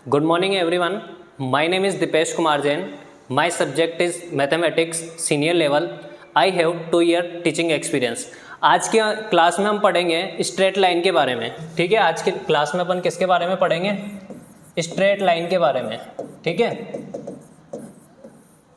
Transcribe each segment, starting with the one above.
Good morning everyone. My name is Dipesh Kumar Jain. My subject is mathematics senior level. I have 2 year teaching experience. आज के class में हम पढ़ेंगे straight line के बारे में. ठीक है, आज के क्लास में अपन किसके बारे में पढ़ेंगे? स्ट्रेट लाइन के बारे में. ठीक है,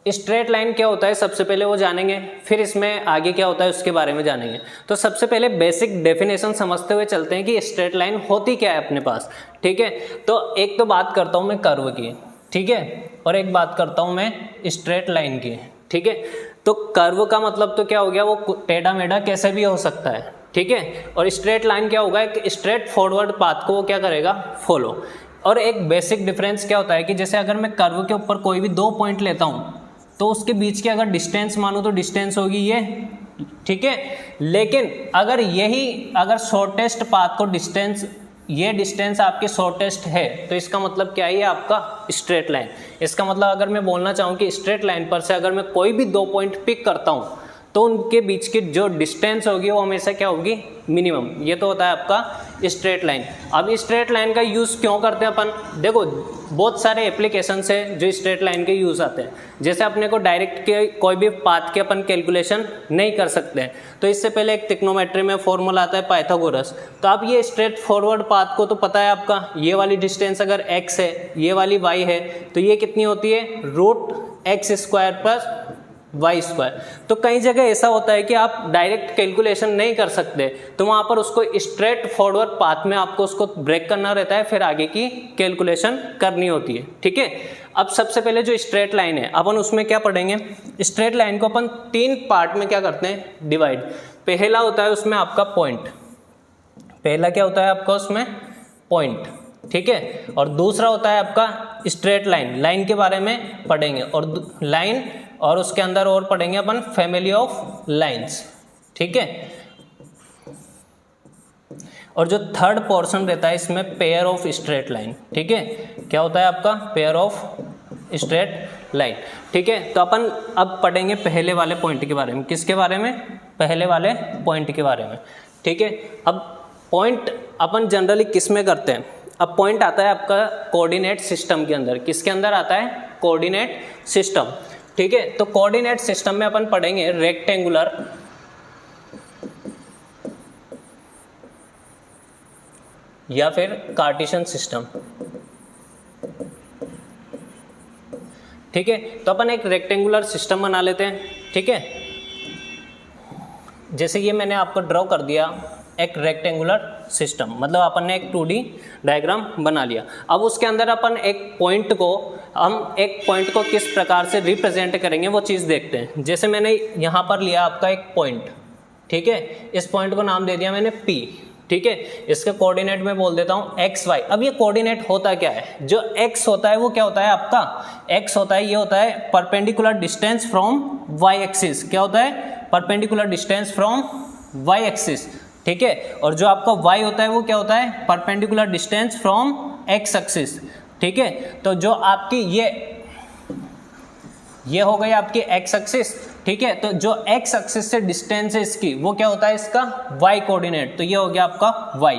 स्ट्रेट लाइन क्या होता है सबसे पहले वो जानेंगे, फिर इसमें आगे क्या होता है उसके बारे में जानेंगे. तो सबसे पहले बेसिक डेफिनेशन समझते हुए चलते हैं कि स्ट्रेट लाइन होती क्या है अपने पास. ठीक है, तो एक तो बात करता हूँ मैं कर्व की, ठीक है, और एक बात करता हूँ मैं स्ट्रेट लाइन की. ठीक है, तो कर्व का मतलब तो क्या हो गया, वो टेढ़ा मेढ़ा कैसे भी हो सकता है. ठीक है, और स्ट्रेट लाइन क्या होगा, एक स्ट्रेट फॉरवर्ड पाथ को वो क्या करेगा, फॉलो. और एक बेसिक डिफरेंस क्या होता है कि जैसे अगर मैं कर्व के ऊपर कोई भी 2 पॉइंट लेता हूँ तो उसके बीच की अगर डिस्टेंस मानूं तो डिस्टेंस होगी ये. ठीक है, लेकिन अगर शॉर्टेस्ट पाथ को डिस्टेंस, ये डिस्टेंस आपके शॉर्टेस्ट है तो इसका मतलब क्या है, ये आपका स्ट्रेट लाइन. इसका मतलब अगर मैं बोलना चाहूँ कि स्ट्रेट लाइन पर से अगर मैं कोई भी 2 पॉइंट पिक करता हूँ तो उनके बीच की जो डिस्टेंस होगी वो हमेशा क्या होगी, मिनिमम. ये तो होता है आपका स्ट्रेट लाइन. अब स्ट्रेट लाइन का यूज़ क्यों करते हैं अपन? देखो, बहुत सारे एप्लीकेशंस है जो स्ट्रेट लाइन के यूज़ आते हैं. जैसे अपने को डायरेक्ट के कोई भी पाथ के अपन कैलकुलेशन नहीं कर सकते हैं तो इससे पहले एक ट्रिग्नोमेट्री में फॉर्मूला आता है पाइथागोरस. तो अब ये स्ट्रेट फॉरवर्ड पाथ को तो पता है आपका, ये वाली डिस्टेंस अगर x है, ये वाली y है, तो ये कितनी होती है, √x² + y². तो कई जगह ऐसा होता है कि आप डायरेक्ट कैलकुलेशन नहीं कर सकते, तो वहाँ पर उसको स्ट्रेट फॉरवर्ड पाथ में आपको उसको ब्रेक करना रहता है, फिर आगे की कैलकुलेशन करनी होती है. ठीक है, अब सबसे पहले जो स्ट्रेट लाइन है अपन उसमें क्या पढ़ेंगे, स्ट्रेट लाइन को अपन 3 पार्ट में क्या करते हैं, डिवाइड. पहला होता है उसमें आपका पॉइंट, पहला क्या होता है आपका उसमें पॉइंट. ठीक है, और दूसरा होता है आपका स्ट्रेट लाइन, लाइन के बारे में पढ़ेंगे, और लाइन, और उसके अंदर और पढ़ेंगे अपन फैमिली ऑफ लाइंस. ठीक है, और जो थर्ड पोर्शन रहता है इसमें पेयर ऑफ स्ट्रेट लाइन. ठीक है, क्या होता है आपका, पेयर ऑफ स्ट्रेट लाइन. ठीक है, तो अपन अब पढ़ेंगे पहले वाले पॉइंट के बारे में. किसके बारे में, पहले वाले पॉइंट के बारे में. ठीक है, अब पॉइंट अपन जनरली किस में करते हैं. अब पॉइंट आता है आपका कोऑर्डिनेट सिस्टम के अंदर. किसके अंदर आता है, कोऑर्डिनेट सिस्टम. ठीक है, तो कोऑर्डिनेट सिस्टम में अपन पढ़ेंगे रेक्टेंगुलर, या फिर कार्टेशियन सिस्टम. ठीक है, तो अपन एक रेक्टेंगुलर सिस्टम बना लेते हैं. ठीक है, जैसे ये मैंने आपको ड्रॉ कर दिया एक रेक्टेंगुलर सिस्टम, मतलब अपन ने एक 2D डायग्राम बना लिया. अब उसके अंदर अपन एक पॉइंट को किस प्रकार से रिप्रेजेंट करेंगे वो चीज़ देखते हैं. जैसे मैंने यहाँ पर लिया आपका एक पॉइंट. ठीक है, इस पॉइंट को नाम दे दिया मैंने P. ठीक है, इसके कोऑर्डिनेट में बोल देता हूँ x, y. अब ये कोऑर्डिनेट होता क्या है, जो x होता है वो क्या होता है आपका, x होता है, ये होता है perpendicular distance from y axis. क्या होता है, perpendicular distance from y axis. ठीक है, और जो आपका y होता है वो क्या होता है, perpendicular distance from x axis. ठीक है, तो जो आपकी ये हो गई आपकी x एक्सिस. ठीक है, तो जो x एक्सिस से डिस्टेंस है इसकी, वो क्या होता है इसका y कोऑर्डिनेट. तो ये हो गया आपका y.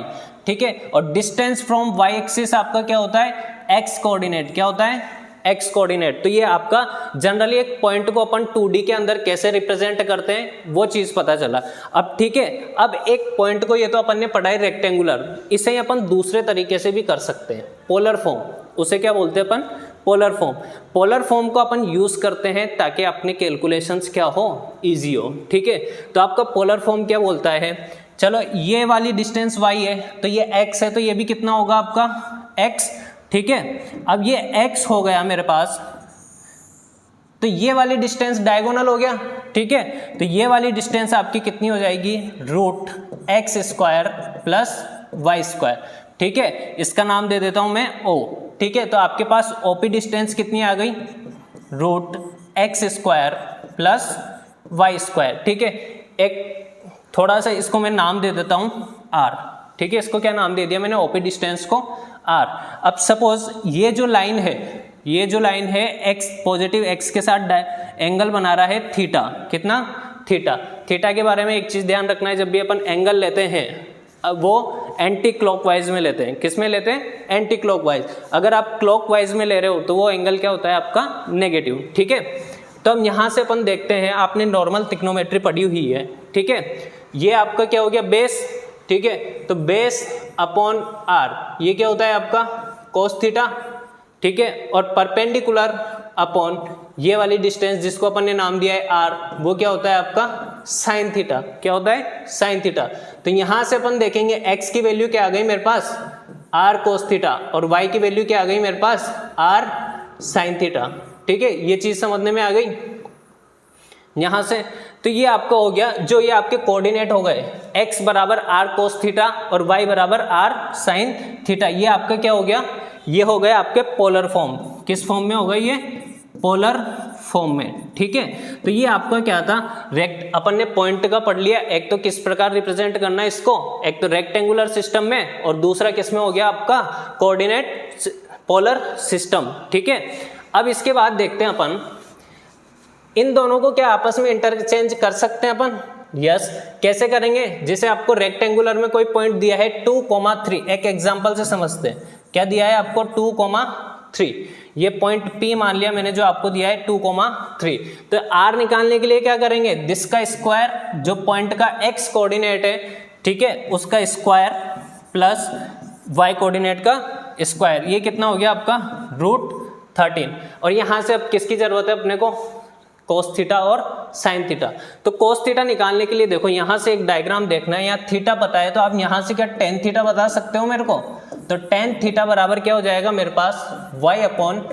ठीक है, और डिस्टेंस फ्रॉम y एक्सिस आपका क्या होता है, x कोऑर्डिनेट. क्या होता है, x कोऑर्डिनेट. तो ये आपका जनरली एक पॉइंट को अपन 2D के अंदर कैसे रिप्रेजेंट करते हैं वो चीज़ पता चला. अब ठीक है, अब एक पॉइंट को, ये तो अपन ने पढ़ा है रेक्टेंगुलर, इसे ही अपन दूसरे तरीके से भी कर सकते हैं, पोलर फॉर्म. उसे क्या बोलते हैं अपन, पोलर फॉर्म. पोलर फॉर्म को अपन यूज़ करते हैं ताकि अपने कैलकुलेशंस क्या हो, ईजी हो. ठीक है, तो आपका पोलर फॉर्म क्या बोलता है, चलो ये वाली डिस्टेंस y है तो ये x है, तो ये भी कितना होगा आपका x. ठीक है, अब ये x हो गया मेरे पास, तो ये वाली डिस्टेंस डायगोनल हो गया. ठीक है, तो ये वाली डिस्टेंस आपकी कितनी हो जाएगी, √x² + y². ठीक है, इसका नाम दे देता हूं मैं O. ठीक है, तो आपके पास OP डिस्टेंस कितनी आ गई, √x² + y². ठीक है, एक थोड़ा सा इसको मैं नाम दे देता हूं R. ठीक है, इसको क्या नाम दे दिया मैंने, OP डिस्टेंस को R. अब सपोज ये जो लाइन है x, पॉजिटिव x के साथ एंगल बना रहा है थीटा. कितना, थीटा. थीटा के बारे में एक चीज़ ध्यान रखना है, जब भी अपन एंगल लेते हैं वो एंटी क्लॉकवाइज में लेते हैं। किस में लेते हैं? Anti clockwise. अगर आप क्लॉकवाइज में ले रहे हो तो वो एंगल क्या होता है आपका? नेगेटिव। ठीक है, तो हम यहाँ से अपन देखते हैं, आपने नॉर्मल त्रिकोणोमेट्री पढ़ी हुई है, ठीक है। ये आपका क्या हो गया? बेस, ठीक है, तो बेस अपॉन आर, ये क्या होता है आपका? कोस थीटा, ठीक है, और परपेंडिकुलर अपॉन ये वाली डिस्टेंस जिसको अपन ने नाम दिया है आर, वो क्या होता है आपका? Sine theta. क्या होता है? Sine theta. तो यहां से अपन देखेंगे एक्स की वैल्यू क्या आ गई मेरे पास? आर कोस थीटा, और वाई की वैल्यू क्या आ गई मेरे पास? Are sine theta. ठीक है, ये चीज समझने में आ गई यहां से। तो ये आपका हो गया, जो ये आपके कोऑर्डिनेट हो गए, x बराबर आर कोस थीटा और y बराबर आर साइन थीटा, ये आपका क्या हो गया? ये हो गया आपके पोलर फॉर्म। किस फॉर्म में हो गया? ये पोलर फॉर्म में। ठीक है, तो ये आपका क्या था? अपन ने पॉइंट का पढ़ लिया, एक तो किस प्रकार रिप्रेजेंट करना है इसको, एक तो रेक्टेंगुलर सिस्टम में, और दूसरा किस में हो गया आपका? Coordinate polar system. ठीक है, अब इसके बाद देखते हैं अपन इन दोनों को क्या आपस में इंटरचेंज कर सकते हैं अपन? यस। कैसे करेंगे? जैसे आपको रेक्टेंगुलर में कोई पॉइंट दिया है 2,3, एक एग्जांपल से समझते हैं। क्या दिया है आपको? 2,3, ये पॉइंट P मान लिया मैंने जो आपको दिया है 2,3। तो R निकालने के लिए क्या करेंगे? दिस का स्क्वायर, जो पॉइंट का x कोऑर्डिनेट है, ठीक है, उसका स्क्वायर प्लस y कोऑर्डिनेट का स्क्वायर, ये कितना हो गया आपका? √13। और यहां से अब किसकी जरूरत है अपने को? कोस थीटा और साइन थीटा। तो कोस थीटा निकालने के लिए देखो यहां से एक डायग्राम देखना है, यहाँ थीटा पता है तो आप यहां से क्या टेन थीटा बता सकते हो मेरे को? तो टेन थीटा बराबर क्या हो जाएगा मेरे पास? y upon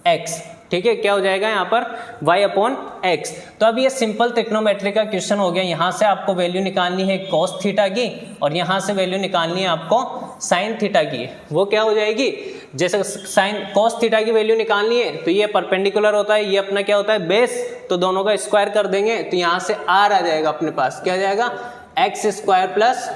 x. ठीक है, क्या हो जाएगा यहाँ पर? y upon x. तो अब ये सिंपल ट्रिग्नोमेट्री का क्वेश्चन हो गया। यहाँ से आपको वैल्यू निकालनी है कोस थीटा की, और यहाँ से वैल्यू निकालनी है आपको साइन थीटा की। वो क्या हो जाएगी? जैसे साइन कोस थीटा की वैल्यू निकालनी है तो ये परपेंडिकुलर होता है, ये अपना क्या होता है? बेस, तो दोनों का स्क्वायर कर देंगे तो यहाँ से r आ जाएगा अपने पास। क्या आ जाएगा? X square plus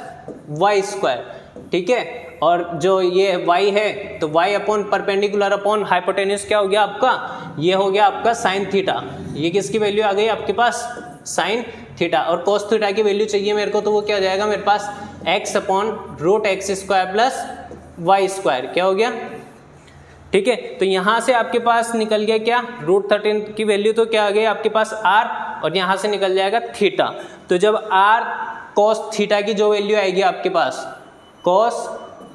y square. ठीक है, और जो ये y है तो y upon perpendicular upon hypotenuse क्या हो गया आपका? ये हो गया आपका साइन थीटा। ये किसकी वैल्यू आ गई आपके पास? Sine theta. और कोस थीटा की वैल्यू चाहिए मेरे को, तो वो क्या हो जाएगा मेरे पास? x upon √x square plus y square. क्या हो गया? ठीक है, तो यहां से आपके पास निकल गया क्या? √13 की वैल्यू, तो क्या आ गई आपके पास? r, और यहां से निकल जाएगा थीटा। तो जब r कोस थीटा की जो वैल्यू आएगी आपके पास, कोस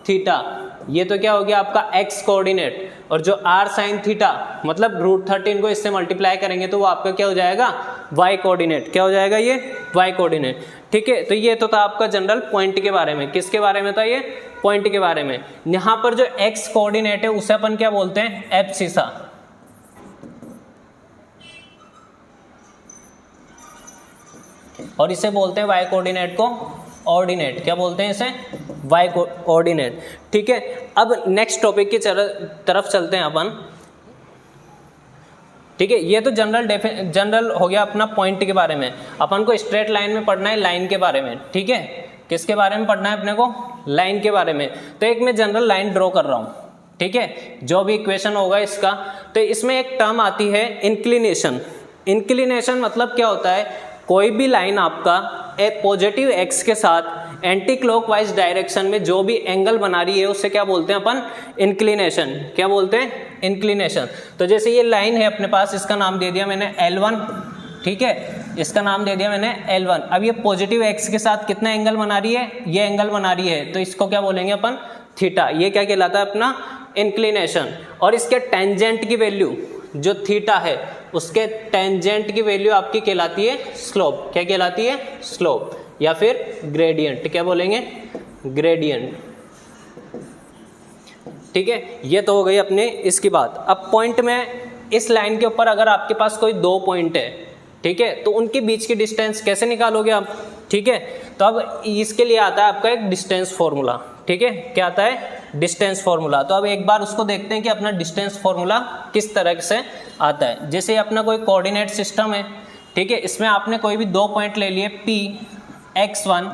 थीटा, ये तो क्या हो गया आपका? x कोऑर्डिनेट, और जो r साइन थीटा मतलब √13 को इससे मल्टीप्लाई करेंगे तो वो आपका क्या हो जाएगा? y coordinate. क्या हो जाएगा? ये y कोऑर्डिनेट। ठीक है, तो ये तो था आपका जनरल पॉइंट के बारे में। किसके बारे में था? ये पॉइंट के बारे में। यहां पर जो x कोऑर्डिनेट है उसे अपन क्या बोलते हैं? एब्सिसा। और इसे बोलते हैं y कोऑर्डिनेट को ऑर्डिनेट। क्या बोलते हैं इसे? y coordinate. ठीक है, अब नेक्स्ट टॉपिक की तरफ चलते हैं अपन। ठीक है, ये तो जनरल हो गया अपना पॉइंट के बारे में। अपन को स्ट्रेट लाइन में पढ़ना है लाइन के बारे में। ठीक है, किसके बारे में पढ़ना है अपने को? लाइन के बारे में। तो एक मैं जनरल लाइन ड्रॉ कर रहा हूं। ठीक है, जो भी इक्वेशन होगा इसका, तो इसमें एक टर्म आती है इंक्लिनेशन। इंक्लिनेशन मतलब क्या होता है? कोई भी लाइन आपका एक पॉजिटिव एक्स के साथ एंटी क्लॉकवाइज डायरेक्शन में जो भी एंगल बना रही है उसे क्या बोलते हैं अपन? इंक्लिनेशन। क्या बोलते हैं? इंक्लिनेशन। तो जैसे ये लाइन है अपने पास, इसका नाम दे दिया मैंने L1। ठीक है, इसका नाम दे दिया मैंने L1। अब ये पॉजिटिव एक्स के साथ कितना एंगल बना रही है? ये एंगल बना रही है, तो इसको क्या बोलेंगे अपन? थीटा। ये क्या कहलाता है? अपना इंक्लिनेशन। और इसके टेंजेंट की वैल्यू जो थीटा है, उसके टेंजेंट की वैल्यू आपकी कहलाती है स्लोप। क्या कहलाती है? स्लोप, या फिर ग्रेडियंट। क्या बोलेंगे? ग्रेडियंट। ठीक है, ये तो हो गई अपने इसकी बात। अब पॉइंट में इस लाइन के ऊपर अगर आपके पास कोई दो पॉइंट है, ठीक है, तो उनके बीच की डिस्टेंस कैसे निकालोगे आप? ठीक है, तो अब इसके लिए आता है आपका एक डिस्टेंस फॉर्मूला। ठीक है, क्या आता है? Distance formula. तो अब एक बार उसको देखते हैं कि अपना डिस्टेंस फॉर्मूला किस तरह से आता है। जैसे अपना कोई कोऑर्डिनेट सिस्टम है, ठीक है, इसमें आपने कोई भी दो पॉइंट ले लिए P x1,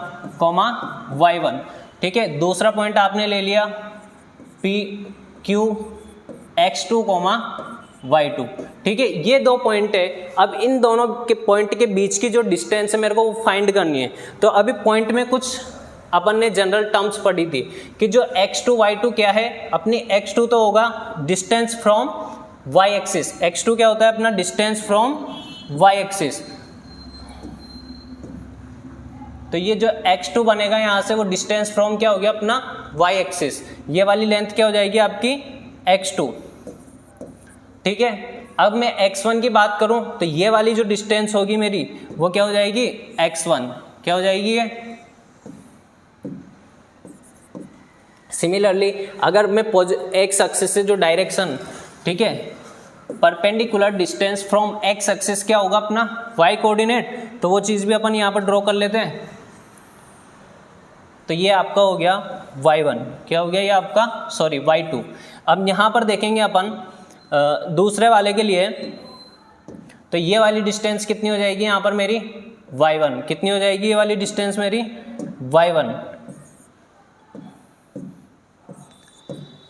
y1। ठीक है, दूसरा पॉइंट आपने ले लिया P Q x2, y2। ठीक है, ये दो पॉइंट है। अब इन दोनों के पॉइंट के बीच की जो डिस्टेंस है मेरे को वो फाइंड करनी है। तो अभी पॉइंट में कुछ अपन ने जनरल टर्म्स पढ़ी थी कि जो x2 y2 क्या है, अपनी x2 तो होगा distance from y axis, x2 क्या होता है अपना डिस्टेंस फ्रॉम y एक्सिस, तो ये जो x2 बनेगा यहाँ से वो डिस्टेंस फ्रॉम क्या हो गया अपना y एक्सिस, ये वाली लेंथ क्या हो जाएगी आपकी x2, ठीक है। अब मैं x1 की बात करूं तो ये वाली जो डिस्टेंस होगी मेरी वो क्या हो जाएगी x1, क्या हो जाएगी ये। सिमिलरली अगर मैं x एक्सिस से जो डायरेक्शन, ठीक है, perpendicular distance from x axis क्या होगा अपना y कोऑर्डिनेट, तो वो चीज़ भी अपन यहाँ पर ड्रॉ कर लेते हैं। तो ये आपका हो गया y1, क्या हो गया ये आपका सॉरी y2। अब यहाँ पर देखेंगे अपन दूसरे वाले के लिए, तो ये वाली डिस्टेंस कितनी हो जाएगी यहाँ पर मेरी y1, कितनी हो जाएगी ये वाली डिस्टेंस मेरी y1,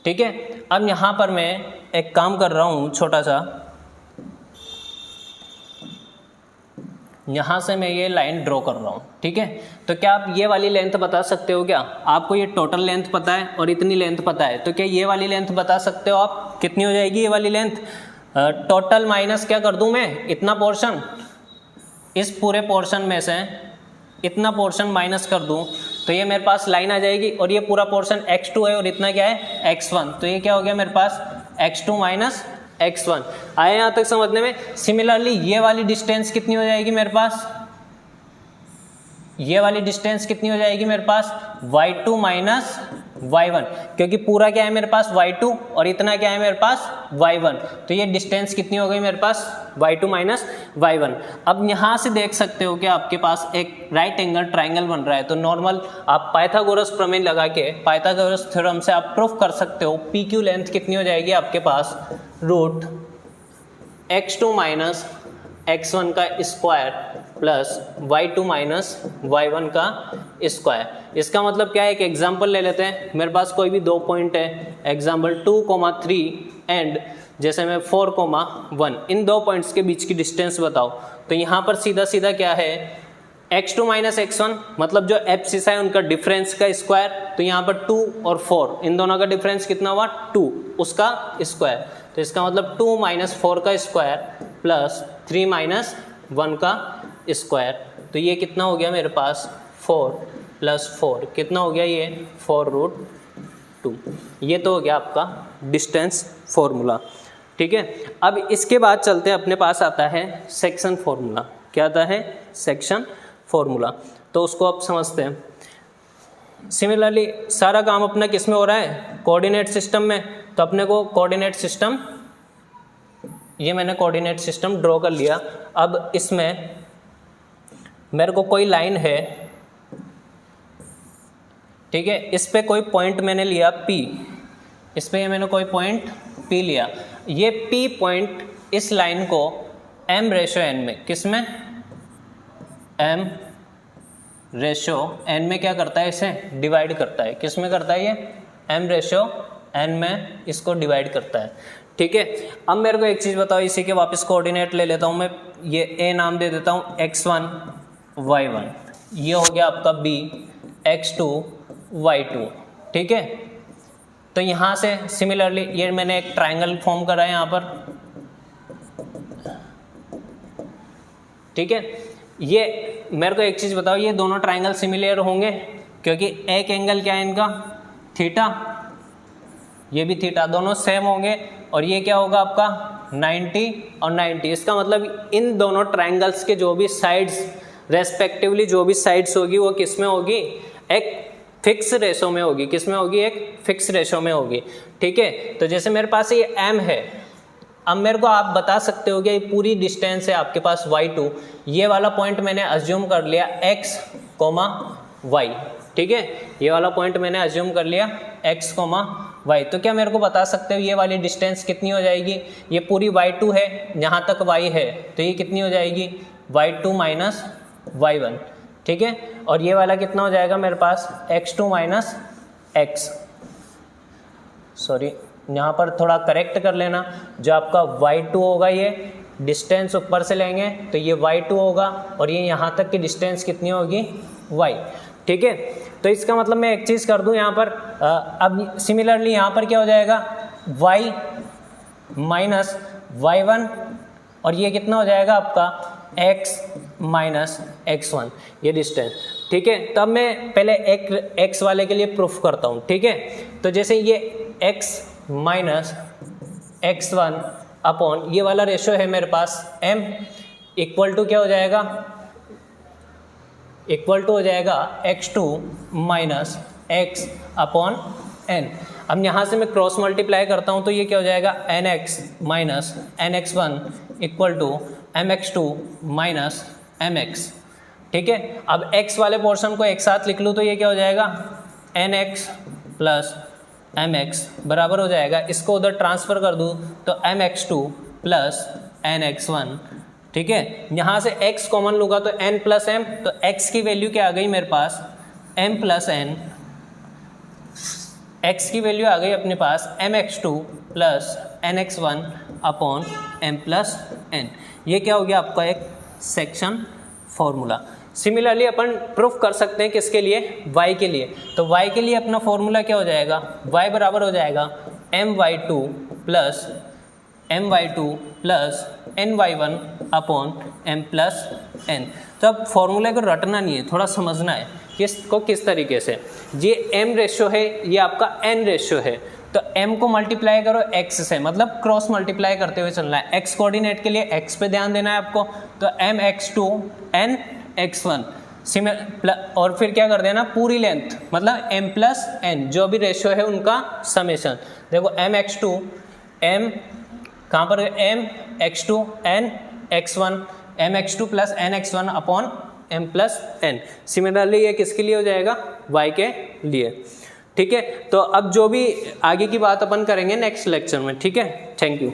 ठीक है। अब यहाँ पर मैं एक काम कर रहा हूँ छोटा सा, यहाँ से मैं ये लाइन ड्रॉ कर रहा हूँ, ठीक है। तो क्या आप ये वाली लेंथ बता सकते हो क्या, आपको ये टोटल लेंथ पता है और इतनी लेंथ पता है, तो क्या ये वाली लेंथ बता सकते हो आप कितनी हो जाएगी ये वाली लेंथ। टोटल माइनस क्या कर दूँ मैं, इतना पोर्शन, इस पूरे पोर्शन में से इतना पोर्शन माइनस कर दूँ तो ये मेरे पास लाइन आ जाएगी, और ये पूरा पोर्शन x2 है और इतना क्या है x1, तो ये क्या हो गया मेरे पास x2 माइनस x1। आए यहाँ तक समझने में। सिमिलरली ये वाली डिस्टेंस कितनी हो जाएगी मेरे पास, ये वाली डिस्टेंस कितनी हो जाएगी मेरे पास y2 माइनस y1, क्योंकि पूरा क्या है मेरे पास y2 और इतना क्या है मेरे पास y1, तो ये डिस्टेंस कितनी हो गई मेरे पास y2 माइनस y1। अब यहाँ से देख सकते हो कि आपके पास एक राइट एंगल ट्राइंगल बन रहा है, तो नॉर्मल आप पाइथागोरस प्रमेय लगा के, पाइथागोरस थ्योरम से आप प्रूफ कर सकते हो PQ लेंथ कितनी हो जाएगी आपके पास रूट x2 माइनस x1 का square plus y2 minus y1 का स्क्वायर। इसका मतलब क्या है, एक एग्जांपल ले लेते हैं। मेरे पास कोई भी दो पॉइंट है, एग्जांपल 2,3 एंड जैसे मैं 4,1, इन दो पॉइंट्स के बीच की डिस्टेंस बताओ। तो यहाँ पर सीधा सीधा क्या है, x2 माइनस x1 मतलब जो एब्सिस है उनका डिफरेंस का स्क्वायर, तो यहाँ पर 2 और 4 इन दोनों का डिफरेंस कितना हुआ 2, उसका स्क्वायर, तो इसका मतलब 2 माइनस 4 का स्क्वायर प्लस 3 माइनस 1 का स्क्वायर, तो ये कितना हो गया मेरे पास 4 प्लस 4 कितना हो गया ये 4 रूट 2। ये तो हो गया आपका डिस्टेंस फॉर्मूला, ठीक है। अब इसके बाद चलते हैं, अपने पास आता है सेक्शन फॉर्मूला। क्या आता है सेक्शन फॉर्मूला, तो उसको आप समझते हैं। सिमिलरली सारा काम अपना किस में हो रहा है, कोऑर्डिनेट सिस्टम में, तो अपने को कोऑर्डिनेट सिस्टम, ये मैंने कोऑर्डिनेट सिस्टम ड्रॉ कर लिया। अब इसमें मेरे को कोई लाइन है, ठीक है, इस पे कोई पॉइंट मैंने लिया P, इस पे मैंने कोई पॉइंट P लिया। ये P पॉइंट इस लाइन को m रेशो n में, किस में m रेशो n में क्या करता है, इसे डिवाइड करता है। किस में करता है ये m रेशो n में इसको डिवाइड करता है, ठीक है। अब मेरे को एक चीज़ बताओ, इसी के वापस कोऑर्डिनेट ले लेता हूँ मैं, ये a नाम दे देता हूँ x1 y1, ये हो गया आपका b x2 y2, ठीक है। तो यहाँ से सिमिलरली ये मैंने एक ट्रायंगल फॉर्म करा है यहाँ पर, ठीक है। ये मेरे को एक चीज़ बताओ, ये दोनों ट्रायंगल सिमिलर होंगे क्योंकि एक एंगल क्या है इनका थीटा, ये भी थीटा, दोनों सेम होंगे, और ये क्या होगा आपका 90 और 90। इसका मतलब इन दोनों ट्रायंगल्स के जो भी साइड्स रेस्पेक्टिवली, जो भी साइड्स होगी वो किस में होगी, एक फिक्स रेशो में होगी। किस में होगी, एक फिक्स रेशो में होगी, ठीक है। तो जैसे मेरे पास ये m है, अब मेरे को आप बता सकते हो कि ये पूरी डिस्टेंस है आपके पास y2, ये वाला पॉइंट मैंने अज्यूम कर लिया x, y, ठीक है, ये वाला पॉइंट मैंने अज्यूम कर लिया x, y। तो क्या मेरे को बता सकते हो ये वाली डिस्टेंस कितनी हो जाएगी, ये पूरी y2 है, यहाँ तक y है, तो ये कितनी हो जाएगी y2 माइनस y1, ठीक है। और ये वाला कितना हो जाएगा मेरे पास x2 माइनस x, सॉरी यहाँ पर थोड़ा करेक्ट कर लेना, जो आपका y2 होगा ये डिस्टेंस ऊपर से लेंगे तो ये y2 होगा, और ये यहाँ तक की डिस्टेंस कितनी होगी y, ठीक है। तो इसका मतलब मैं एक चीज़ कर दूं यहाँ पर, अब सिमिलरली यहाँ पर क्या हो जाएगा, y माइनस y1 और ये कितना हो जाएगा आपका x माइनस x1, ये डिस्टेंस, ठीक है। तो अब मैं पहले एक x वाले के लिए प्रूफ करता हूँ, ठीक है। तो जैसे ये x माइनस x1 अपॉन ये वाला रेशो है मेरे पास m इक्वल टू क्या हो जाएगा, इक्वल टू हो जाएगा x2 minus x upon n। अब यहाँ से मैं क्रॉस मल्टीप्लाई करता हूँ तो ये क्या हो जाएगा, nx minus nx1 equal to mx2 minus mx, ठीक है। अब x वाले पोर्शन को एक साथ लिख लूँ तो ये क्या हो जाएगा, nx प्लस mx बराबर हो जाएगा, इसको उधर ट्रांसफ़र कर दूँ तो mx2 प्लस nx1, ठीक है। यहाँ से x कॉमन लूँगा तो n प्लस m, तो x की वैल्यू क्या आ गई मेरे पास, m प्लस n, x की वैल्यू आ गई अपने पास mx2 plus nx1 upon m plus n। ये क्या हो गया आपका एक सेक्शन फॉर्मूला। सिमिलरली अपन प्रूफ कर सकते हैं किसके लिए, y के लिए। तो y के लिए अपना फॉर्मूला क्या हो जाएगा, y बराबर हो जाएगा my2 plus ny1 upon m plus n। तो अब फॉर्मूले को रटना नहीं है, थोड़ा समझना है किस तरीके से। ये m रेशियो है, ये आपका n रेशियो है, तो m को मल्टीप्लाई करो x से, मतलब क्रॉस मल्टीप्लाई करते हुए चलना है। x कोऑर्डिनेट के लिए x पे ध्यान देना है आपको, तो mx2 n x1 और फिर क्या कर देना, पूरी लेंथ मतलब m प्लस n जो भी रेशियो है उनका समेशन। देखो mx2 m कहाँ पर m x2 n x1 mx2 plus nx1 upon m plus n। Similarly ये किसके लिए हो जाएगा, y के लिए, ठीक है। तो अब जो भी आगे की बात अपन करेंगे नेक्स्ट लेक्चर में, ठीक है। Thank you.